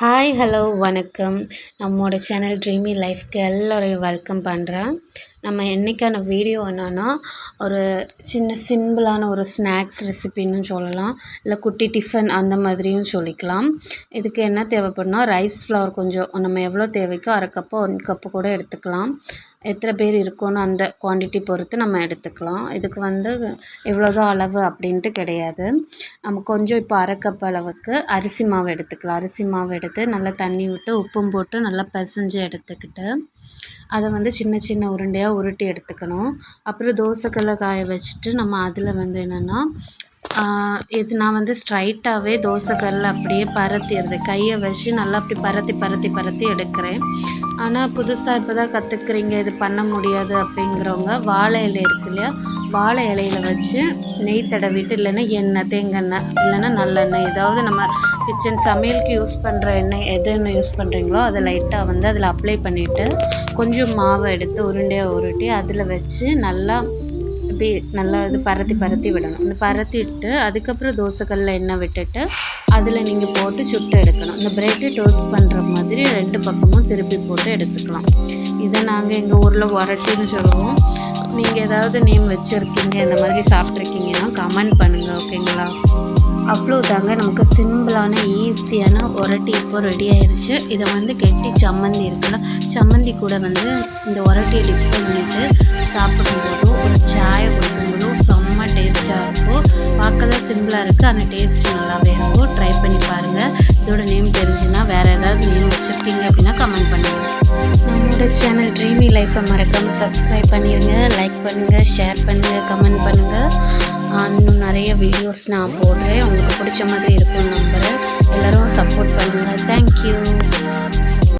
Hi hello வணக்கம். நம்மோட channel Dreame லைஃப்க்கு எல்லோரையும் வெல்கம் பண்ணுறேன். நம்ம என்றைக்கான வீடியோ என்னன்னா ஒரு சின்ன சிம்பிளான ஒரு ஸ்நாக்ஸ் ரெசிபின்னு சொல்லலாம், இல்லை குட்டி டிஃபன் அந்த மாதிரியும் சொல்லிக்கலாம். இதுக்கு என்ன தேவைப்படும்னா ரைஸ் ஃப்ளவர் கொஞ்சம் நம்ம எவ்வளோ தேவைக்கோ அரை கப்பு 1 கப்பு கூட எடுத்துக்கலாம். எத்தனை பேர் இருக்கோன்னு அந்த குவான்டிட்டி பொறுத்து நம்ம எடுத்துக்கலாம். இதுக்கு எவ்வளோதான் அளவு அப்படின்ட்டு கிடையாது. நம்ம கொஞ்சம் இப்போ அரை கப் அளவுக்கு அரிசி மாவு எடுத்துக்கலாம். அரிசி மாவு எடுத்து நல்லா தண்ணி விட்டு உப்பும் போட்டு நல்லா பிசைஞ்சு எடுத்துக்கிட்டு அதை சின்ன சின்ன உருண்டையாக உருட்டி எடுத்துக்கணும். அப்புறம் தோசைக்கல்லை காய வச்சுட்டு நம்ம அதில் என்னென்னா இது நான் ஸ்ட்ரைட்டாகவே தோசைக்கல்லில் அப்படியே பரத்திடுறது, கையை வச்சு நல்லா அப்படி பரத்தி பரத்தி பரத்தி எடுக்கிறேன். ஆனால் புதுசாக இப்போ தான் கற்றுக்குறீங்க, இது பண்ண முடியாது அப்படிங்கிறவங்க வாழை இலை இருக்கு இல்லையா, வாழை இலையில வச்சு நெய் தடவிட்டு, இல்லைன்னா எண்ணெய், தேங்காய் இல்லைன்னா நல்லெண்ணெய், ஏதாவது நம்ம கிச்சன் சமையலுக்கு யூஸ் பண்ணுற எண்ணெய் எது எண்ணெய் யூஸ் பண்ணுறீங்களோ அதை லைட்டாக அதில் அப்ளை பண்ணிவிட்டு கொஞ்சம் மாவை எடுத்து உருண்டையாக உருட்டி அதில் வச்சு நல்லா இப்படி நல்லா இது பரத்தி பரத்தி விடணும். இந்த பரத்திட்டு அதுக்கப்புறம் தோசைக்கல்லில் எண்ணெய் விட்டுட்டு அதில் நீங்கள் போட்டு சுட்டு எடுக்கணும். இந்த பிரெட்டு டோஸ்ட் பண்ணுற மாதிரி 2 பக்கமும் திருப்பி போட்டு எடுத்துக்கலாம். இதை நாங்கள் எங்கள் ஊரில் ஒரட்டின்னு சொல்லுவோம். நீங்கள் ஏதாவது நேம் வச்சுருக்கீங்க, இந்த மாதிரி சாப்பிட்ருக்கீங்கன்னா கமெண்ட் பண்ணுங்கள், ஓகேங்களா? அவ்வளோதாங்க, நமக்கு சிம்பிளான ஈஸியான ஒரட்டி இப்போ ரெடி ஆயிடுச்சு. இதை கெட்டி சம்மந்தி இருக்குல்ல, சம்மந்தி கூட இந்த ஒரட்டியை டிப் பண்ணிவிட்டு சாப்பிடும்போதோ ஒரு சாயை குடிக்கும்போதோ செம்ம டேஸ்ட்டாக இருக்கும். பார்க்க தான் சிம்பிளாக இருக்குது, ஆனால் டேஸ்ட்டு நல்லாவே இருக்கும். ட்ரை பண்ணி பாருங்கள். இதோட நேம் தெரிஞ்சுன்னா வேறு ஏதாவது நேம் வச்சுருக்கீங்க அப்படின்னா கமெண்ட் பண்ணுங்கள். நம்மளோட சேனல் ட்ரீமி லைஃப்பை மறக்காமல் சப்ஸ்கிரைப் பண்ணிடுங்க, லைக் பண்ணுங்கள், ஷேர் பண்ணுங்கள், கமெண்ட் பண்ணுங்கள். இன்னும் நிறைய வீடியோஸ் நான் போடுறேன், உங்களுக்கு பிடிச்ச மாதிரி இருக்கும்னு நம்புகிறேன். எல்லோரும் சப்போர்ட் பண்ணுங்கள். தேங்க்யூ.